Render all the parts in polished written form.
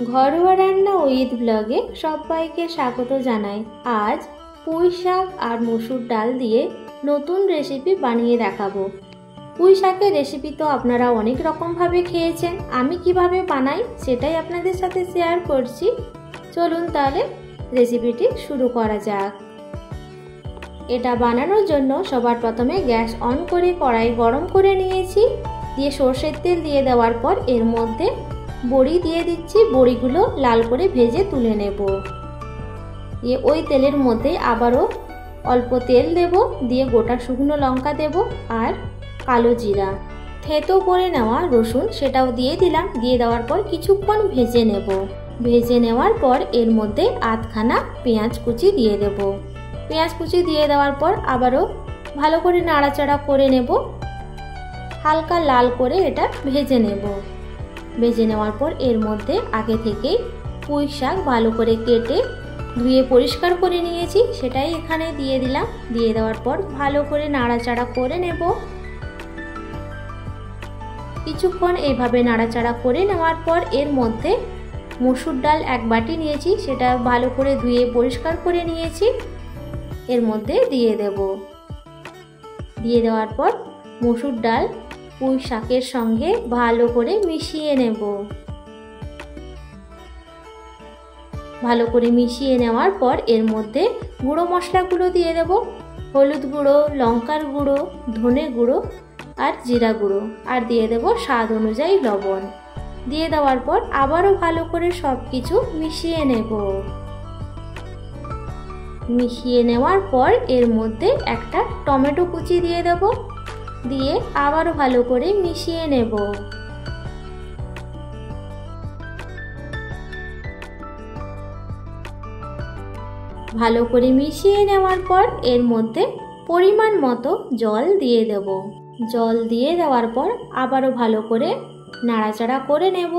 ঘরোয়া রান্না উইথ ব্লগে সবাইকে স্বাগত জানাই। আজ পুঁই শাক আর মসুর ডাল দিয়ে নতুন রেসিপি বানিয়ে দেখাবো। পুঁই শাকের রেসিপি তো আপনারা অনেক রকমভাবে খেয়েছেন, আমি কিভাবে বানাই সেটাই আপনাদের সাথে শেয়ার করছি। চলুন তাহলে রেসিপিটি শুরু করা যাক। এটা বানানোর জন্য সবার প্রথমে গ্যাস অন করে কড়াই গরম করে নিয়েছি, দিয়ে সর্ষের তেল দিয়ে দেওয়ার পর এর মধ্যে বড়ি দিয়ে দিচ্ছি। বড়িগুলো লাল করে ভেজে তুলে নেব। ওই তেলের মধ্যে আবারও অল্প তেল দেব, দিয়ে গোটা শুকনো লঙ্কা দেব আর কালো জিরা, থেতো করে নেওয়া রসুন সেটাও দিয়ে দিলাম। দিয়ে দেওয়ার পর কিছুক্ষণ ভেজে নেব। ভেজে নেওয়ার পর এর মধ্যে আধখানা পেঁয়াজ কুচি দিয়ে দেব। পেঁয়াজ কুচি দিয়ে দেওয়ার পর আবারও ভালো করে নাড়াচাড়া করে নেব। হালকা লাল করে এটা ভেজে নেব। ভেজে নেওয়ার পর এর মধ্যে আগে থেকেই পুঁই শাক ভালো করে কেটে ধুয়ে পরিষ্কার করে নিয়েছি, সেটাই এখানে দিয়ে দিলাম। দিয়ে দেওয়ার পর ভালো করে নাড়াচাড়া করে নেব। কিছুক্ষণ এইভাবে নাড়াচাড়া করে নেওয়ার পর এর মধ্যে মসুর ডাল এক বাটি নিয়েছি, সেটা ভালো করে ধুয়ে পরিষ্কার করে নিয়েছি, এর মধ্যে দিয়ে দেব। দিয়ে দেওয়ার পর মসুর ডাল পুঁই শাকের সঙ্গে ভালো করে মিশিয়ে নেব। ভালো করে মিশিয়ে নেওয়ার পর এর মধ্যে গুঁড়ো মশলাগুলো দিয়ে দেব। হলুদ গুঁড়ো, লঙ্কার গুঁড়ো, ধনে গুঁড়ো আর জিরা গুঁড়ো, আর দিয়ে দেব স্বাদ অনুযায়ী লবণ। দিয়ে দেওয়ার পর আবারও ভালো করে সব কিছু মিশিয়ে নেব। মিশিয়ে নেওয়ার পর এর মধ্যে একটা টমেটো কুচি দিয়ে দেব, দিয়ে আবারও ভালো করে মিশিয়ে নেব। ভালো করে মিশিয়ে নেওয়ার পর এর মধ্যে পরিমাণ মতো জল দিয়ে দেব। জল দিয়ে দেওয়ার পর আবারও ভালো করে নাড়াচাড়া করে নেব।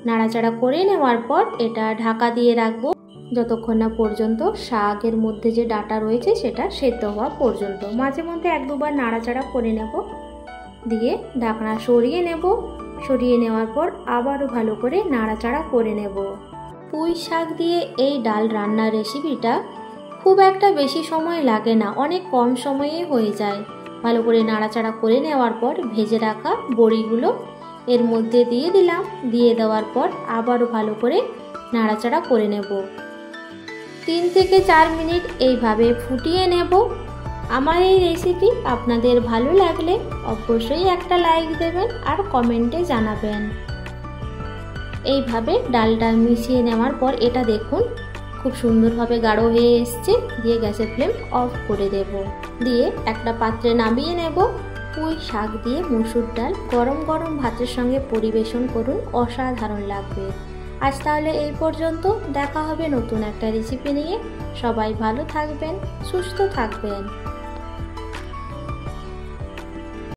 নাড়াচাড়া করে নেওয়ার পর এটা ঢাকা দিয়ে রাখবো যতক্ষণ না পর্যন্ত শাকের মধ্যে যে ডাঁটা রয়েছে সেটা সেদ্ধ হওয়া পর্যন্ত। মাঝে মধ্যে এক দুবার নাড়াচাড়া করে নেব। দিয়ে ঢাকনা সরিয়ে নেব। সরিয়ে নেওয়ার পর আবারও ভালো করে নাড়াচাড়া করে নেব। পুঁই শাক দিয়ে এই ডাল রান্নার রেসিপিটা খুব একটা বেশি সময় লাগে না, অনেক কম সময়ে হয়ে যায়। ভালো করে নাড়াচাড়া করে নেওয়ার পর ভেজে রাখা বড়িগুলো এর মধ্যে দিয়ে দিলাম। দিয়ে দেওয়ার পর আবারও ভালো করে নাড়াচাড়া করে নেব। 3 থেকে 4 মিনিট এইভাবে ফুটিয়ে নেব। আমার এই রেসিপি আপনাদের ভালো লাগলে অবশ্যই একটা লাইক দেবেন আর কমেন্টে জানাবেন। এইভাবে ডালটা মিশিয়ে নেওয়ার পর এটা দেখুন খুব সুন্দরভাবে গাঢ় হয়ে এসছে। দিয়ে গ্যাসের ফ্লেম অফ করে দেব। দিয়ে একটা পাত্রে নামিয়ে নেব। পুঁই শাক দিয়ে মসুর ডাল গরম গরম ভাতের সঙ্গে পরিবেশন করুন, অসাধারণ লাগবে। আজ তাহলে এই পর্যন্ত, দেখা হবে নতুন একটা রেসিপি নিয়ে। সবাই ভালো থাকবেন, সুস্থ থাকবেন।